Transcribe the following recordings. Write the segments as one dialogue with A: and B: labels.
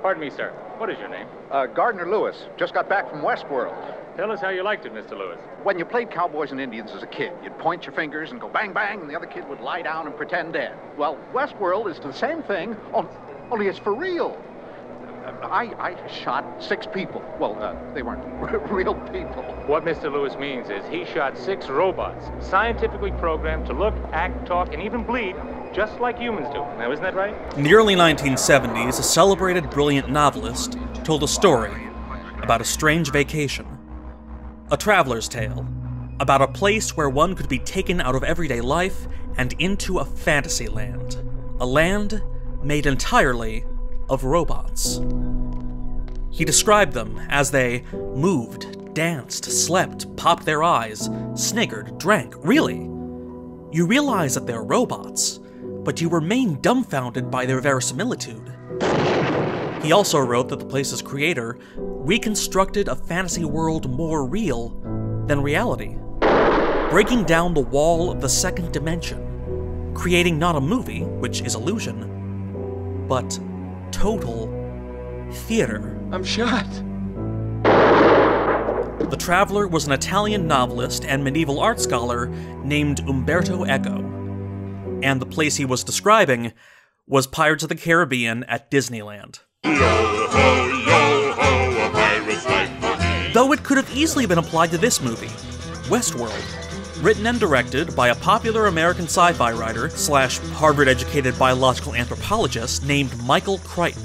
A: Pardon me, sir. What is your name?
B: Gardner Lewis. Just got back from Westworld.
A: Tell us how you liked it, Mr. Lewis.
B: When you played cowboys and Indians as a kid, you'd point your fingers and go bang, bang, and the other kid would lie down and pretend dead. Well, Westworld is the same thing, only it's for real. I shot 6 people. Well, they weren't real people.
A: What Mr. Lewis means is he shot 6 robots, scientifically programmed to look, act, talk, and even bleed just like humans do. Now, isn't that right?
C: In the early 1970s, a celebrated, brilliant novelist told a story about a strange vacation. A traveler's tale about a place where one could be taken out of everyday life and into a fantasy land. A land made entirely of robots. He described them as they moved, danced, slept, popped their eyes, sniggered, drank. Really? You realize that they're robots, but you remain dumbfounded by their verisimilitude. He also wrote that the place's creator reconstructed a fantasy world more real than reality, breaking down the wall of the second dimension, creating not a movie, which is illusion, but total theater.
D: I'm shot.
C: The Traveler was an Italian novelist and medieval art scholar named Umberto Eco, and the place he was describing was Pirates of the Caribbean at Disneyland.
E: Yo-ho, yo-ho, a pirate's life.
C: Though it could have easily been applied to this movie, Westworld, written and directed by a popular American sci-fi writer slash Harvard-educated biological anthropologist named Michael Crichton.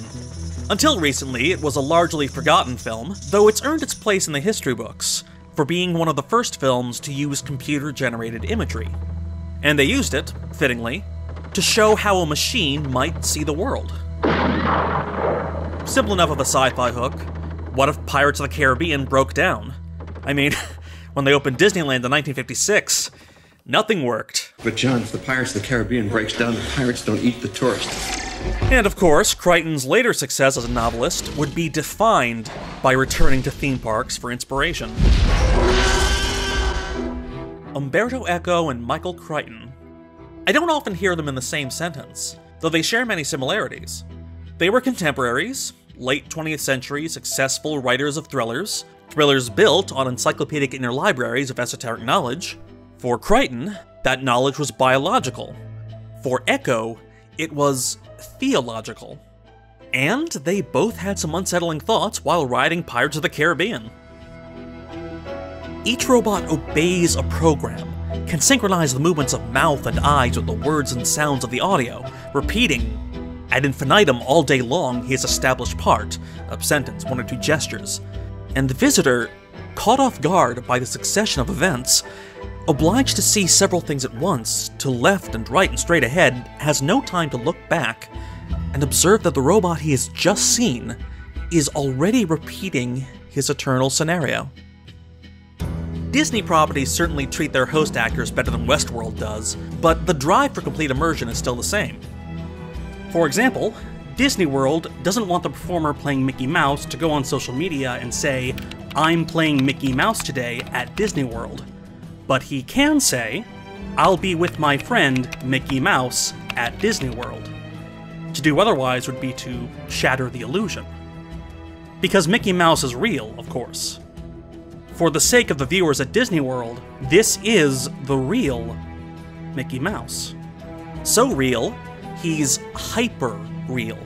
C: Until recently, it was a largely forgotten film, though it's earned its place in the history books for being one of the first films to use computer-generated imagery. And they used it, fittingly, to show how a machine might see the world. Simple enough of a sci-fi hook. What if Pirates of the Caribbean broke down? I mean, when they opened Disneyland in 1956, nothing worked.
D: But John, if the Pirates of the Caribbean breaks down, the pirates don't eat the tourists.
C: And of course, Crichton's later success as a novelist would be defined by returning to theme parks for inspiration. Umberto Eco and Michael Crichton. I don't often hear them in the same sentence, though they share many similarities. They were contemporaries, late 20th century successful writers of thrillers built on encyclopedic inner libraries of esoteric knowledge. For Crichton, that knowledge was biological. For Eco, it was theological. And they both had some unsettling thoughts while writing Pirates of the Caribbean. Each robot obeys a program, can synchronize the movements of mouth and eyes with the words and sounds of the audio, repeating ad infinitum all day long his established part, a sentence, 1 or 2 gestures. And the visitor, caught off guard by the succession of events, obliged to see several things at once, to left and right and straight ahead, has no time to look back and observe that the robot he has just seen is already repeating his eternal scenario. Disney properties certainly treat their host actors better than Westworld does, but the drive for complete immersion is still the same. For example, Disney World doesn't want the performer playing Mickey Mouse to go on social media and say, "I'm playing Mickey Mouse today at Disney World." But he can say, "I'll be with my friend Mickey Mouse at Disney World." To do otherwise would be to shatter the illusion. Because Mickey Mouse is real, of course. For the sake of the viewers at Disney World, this is the real Mickey Mouse. So real, he's hyper-real.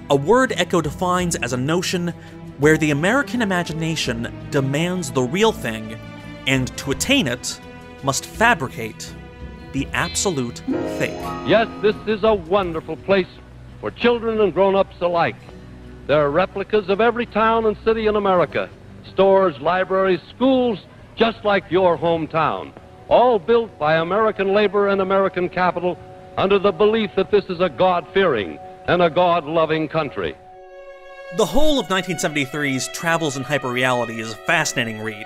C: A word Eco defines as a notion where the American imagination demands the real thing, and to attain it, must fabricate the absolute fake.
F: Yes, this is a wonderful place for children and grown-ups alike. There are replicas of every town and city in America. Stores, libraries, schools, just like your hometown. All built by American labor and American capital under the belief that this is a God-fearing and a God-loving country.
C: The whole of 1973's Travels in Hyperreality is a fascinating read,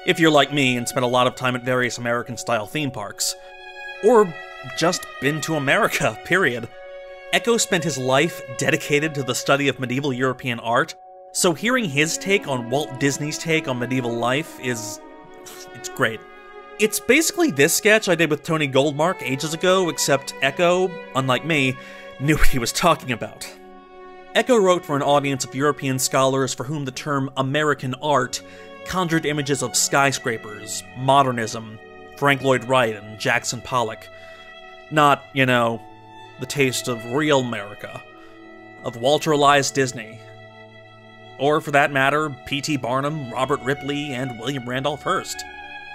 C: if you're like me and spent a lot of time at various American-style theme parks. Or just been to America, period. Eco spent his life dedicated to the study of medieval European art, so hearing his take on Walt Disney's take on medieval life it's great. It's basically this sketch I did with Tony Goldmark ages ago, except Eco, unlike me, knew what he was talking about. Eco wrote for an audience of European scholars for whom the term American art conjured images of skyscrapers, modernism, Frank Lloyd Wright and Jackson Pollock. Not, the taste of real America, of Walter Elias Disney. Or, for that matter, P.T. Barnum, Robert Ripley, and William Randolph Hearst,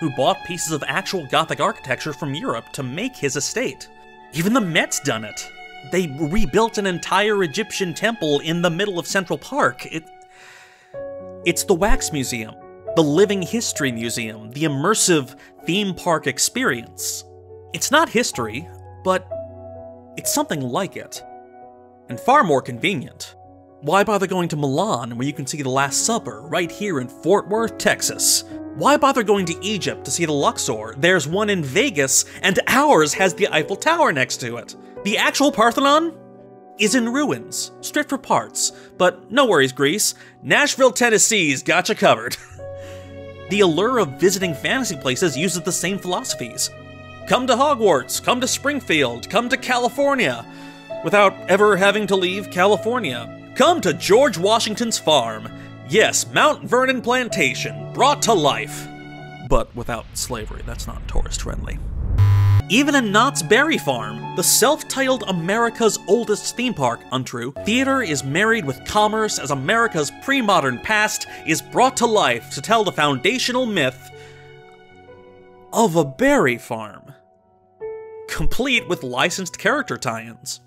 C: who bought pieces of actual Gothic architecture from Europe to make his estate. Even the Met's done it. They rebuilt an entire Egyptian temple in the middle of Central Park. It's the Wax Museum, the Living History Museum, the immersive theme park experience. It's not history, but it's something like it. And far more convenient. Why bother going to Milan where you can see the Last Supper right here in Fort Worth, Texas? Why bother going to Egypt to see the Luxor? There's one in Vegas, and ours has the Eiffel Tower next to it. The actual Parthenon is in ruins, stripped for parts, but no worries, Greece. Nashville, Tennessee's got you covered. The allure of visiting fantasy places uses the same philosophies. Come to Hogwarts, come to Springfield, come to California, without ever having to leave California. Come to George Washington's farm. Yes, Mount Vernon Plantation, brought to life. But without slavery, that's not tourist friendly. Even in Knott's Berry Farm, the self-titled America's oldest theme park, untrue, theater is married with commerce as America's pre-modern past is brought to life to tell the foundational myth of a berry farm, complete with licensed character tie-ins.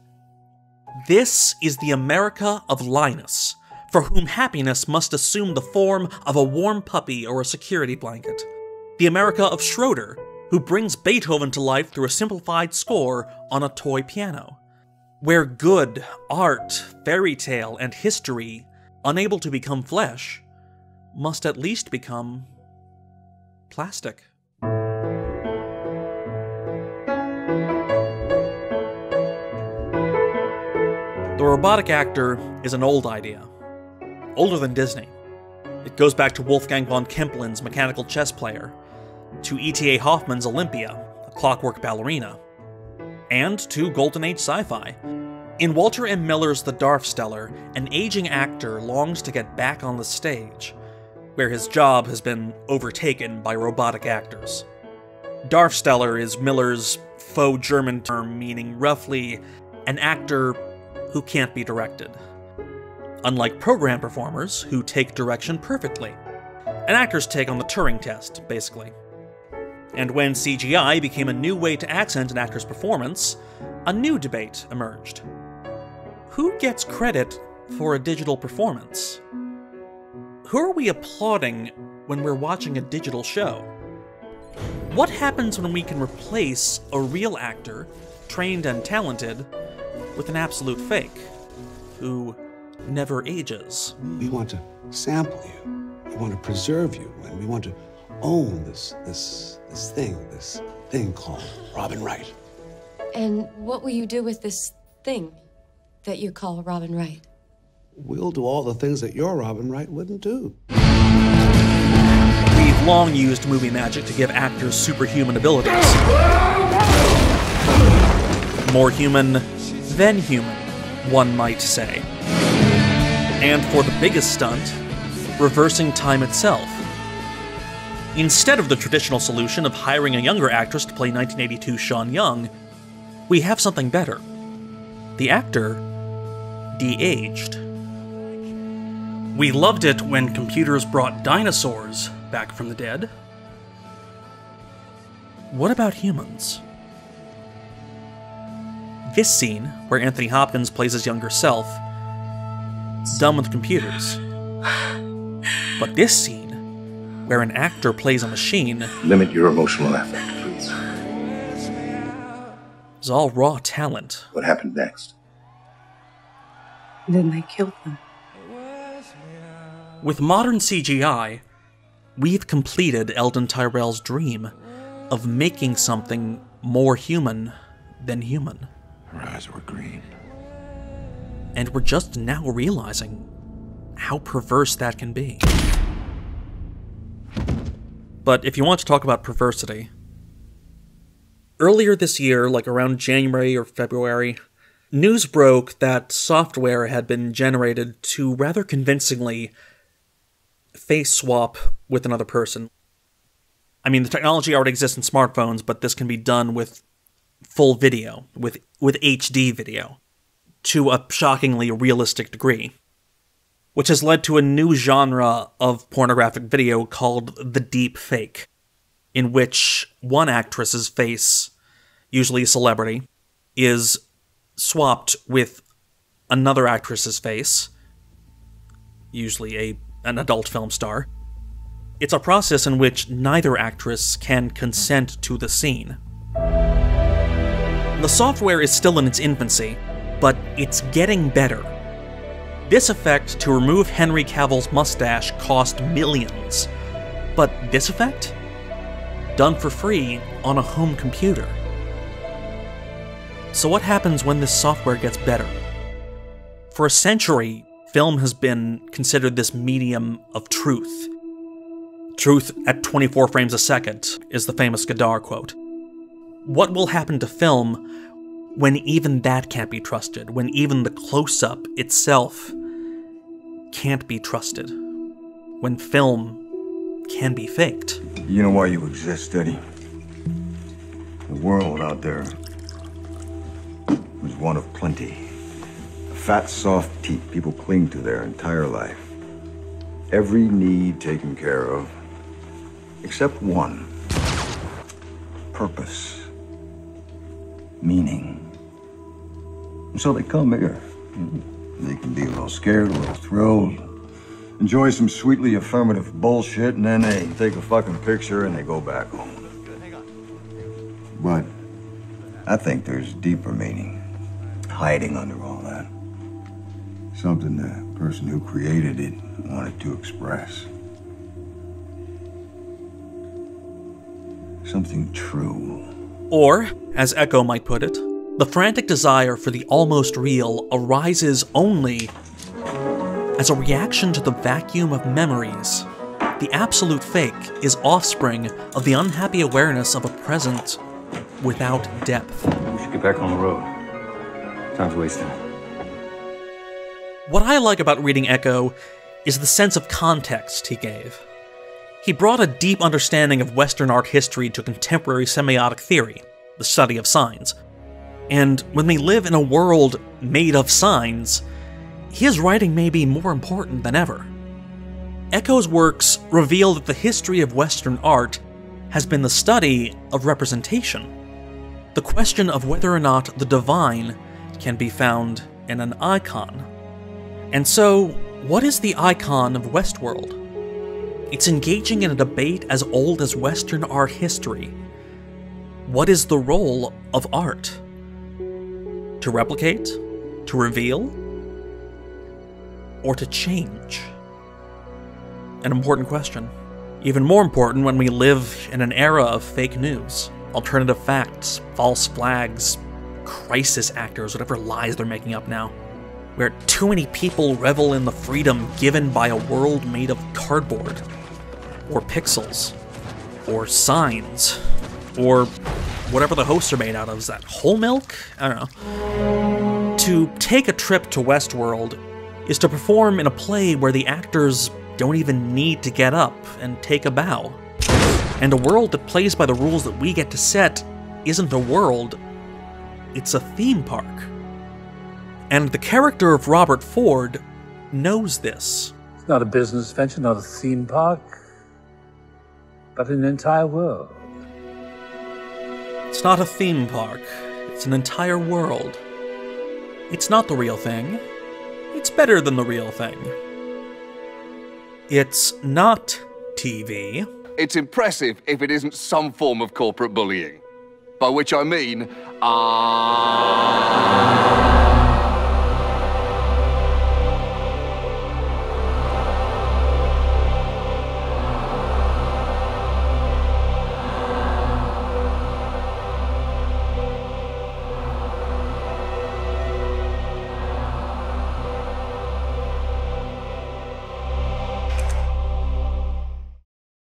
C: This is the America of Linus, for whom happiness must assume the form of a warm puppy or a security blanket. The America of Schroeder, who brings Beethoven to life through a simplified score on a toy piano. Where good, art, fairy tale, and history, unable to become flesh, must at least become plastic. The robotic actor is an old idea. Older than Disney. It goes back to Wolfgang von Kempelen's Mechanical Chess Player, to E.T.A. Hoffman's Olympia, a clockwork ballerina, and to Golden Age sci-fi. In Walter M. Miller's The Darfsteller, an aging actor longs to get back on the stage, where his job has been overtaken by robotic actors. Darfsteller is Miller's faux German term meaning roughly an actor who can't be directed. Unlike program performers, who take direction perfectly. An actor's take on the Turing test, basically. And when CGI became a new way to accent an actor's performance, a new debate emerged. Who gets credit for a digital performance? Who are we applauding when we're watching a digital show? What happens when we can replace a real actor, trained and talented, with an absolute fake, who never ages?
G: We want to sample you, we want to preserve you, and we want to own this thing called Robin Wright.
H: And what will you do with this thing that you call Robin Wright?
G: We'll do all the things that your Robin Wright wouldn't do.
C: We've long used movie magic to give actors superhuman abilities. More human than human, one might say. And for the biggest stunt, reversing time itself. Instead of the traditional solution of hiring a younger actress to play 1982 Sean Young, we have something better. The actor de-aged. We loved it when computers brought dinosaurs back from the dead. What about humans? This scene, where Anthony Hopkins plays his younger self, done with computers. But this scene, where an actor plays a machine...
I: Limit your emotional affect, please.
C: ...is all raw talent.
I: What happened next?
H: Then they killed them.
C: With modern CGI, we've completed Eldon Tyrell's dream of making something more human than human.
G: Her eyes were green.
C: And we're just now realizing how perverse that can be. But if you want to talk about perversity, earlier this year, like around January or February, news broke that software had been generated to rather convincingly face swap with another person. I mean, the technology already exists in smartphones, but this can be done with full video, with HD video, to a shockingly realistic degree, which has led to a new genre of pornographic video called the deep fake, in which one actress's face, usually a celebrity, is swapped with another actress's face, usually an adult film star. It's a process in which neither actress can consent to the scene. The software is still in its infancy, but it's getting better. This effect to remove Henry Cavill's mustache cost millions, but this effect? Done for free on a home computer. So what happens when this software gets better? For a century, film has been considered this medium of truth. Truth at 24 frames a second is the famous Godard quote. What will happen to film when even that can't be trusted, when even the close-up itself can't be trusted, when film can be faked?
J: You know why you exist, Eddie? The world out there was one of plenty. A fat, soft teat people cling to their entire life. Every need taken care of, except one. Purpose. Meaning. And so they come here. They can be a little scared, a little thrilled, enjoy some sweetly affirmative bullshit, and then they take a fucking picture and they go back home. But I think there's deeper meaning hiding under all that. Something the person who created it wanted to express. Something true.
C: Or, as Echo might put it, the frantic desire for the almost real arises only as a reaction to the vacuum of memories. The absolute fake is offspring of the unhappy awareness of a present without depth.
K: We should get back on the road. Time's wasting.
C: What I like about reading Echo is the sense of context he gave. He brought a deep understanding of Western art history to contemporary semiotic theory, the study of signs. And when we live in a world made of signs, his writing may be more important than ever. Echo's works reveal that the history of Western art has been the study of representation, the question of whether or not the divine can be found in an icon. And so, what is the icon of Westworld? It's engaging in a debate as old as Western art history. What is the role of art? To replicate? To reveal? Or to change? An important question. Even more important when we live in an era of fake news, alternative facts, false flags, crisis actors, whatever lies they're making up now, where too many people revel in the freedom given by a world made of cardboard, or pixels, or signs, or whatever the hosts are made out of. Is that whole milk? I don't know. To take a trip to Westworld is to perform in a play where the actors don't even need to get up and take a bow. And a world that plays by the rules that we get to set isn't a world, it's a theme park. And the character of Robert Ford knows this.
L: It's not a business venture, not a theme park, but an entire world.
C: It's not a theme park, it's an entire world. It's not the real thing. It's better than the real thing. It's not TV.
M: It's impressive if it isn't some form of corporate bullying. By which I mean,